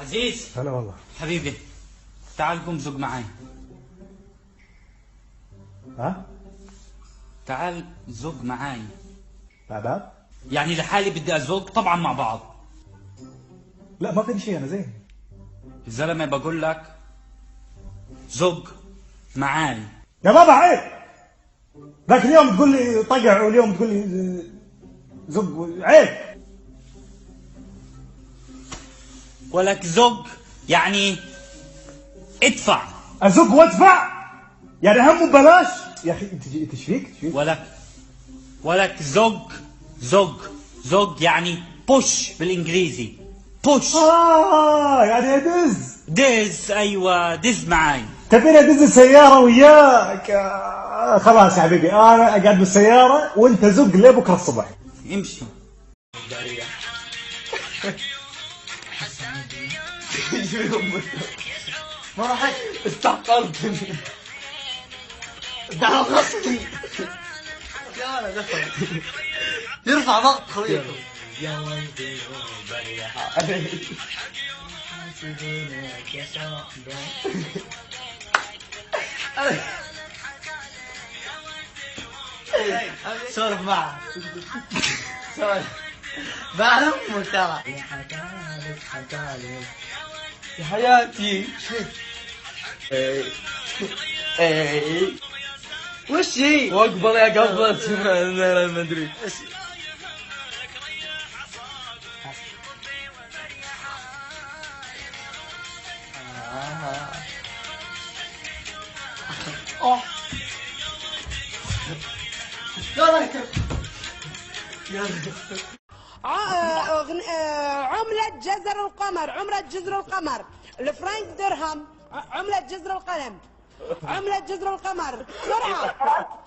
عزيز. هلا والله. حبيبي تعال قوم زق معي. ها؟ تعال زق معي. مع بعض؟ يعني لحالي بدي ازق طبعا مع بعض. لا ما في شيء، انا زين. الزلمه بقول لك زق معاي. يا بابا عيب. ذاك اليوم تقول لي طقع واليوم تقول لي زق، عيب. ولك زق يعني ادفع. ازق وادفع؟ يعني هم ببلاش يا اخي. انت ايش فيك؟ ولك زق يعني بوش بالانجليزي. بوش. يعني دز. ايوه دز معاي. تبيني ادز السياره وياك؟ خلاص يا حبيبي، انا اقعد بالسياره وانت زق لبكره الصبح. امشي. ما راح استحقرتني. دعوتني. يا دخل يرفع ضغط خويكم. يا ولدي وبريحة سولف معه. سولف بعد امك ترى. يا حياتي. ايه وش هي؟ واقبل يا قبل ما ادري. عملة جزر القمر، عملة جزر القمر، الفرنك درهم، عملة جزر القلم، عملة جزر القمر، بسرعة.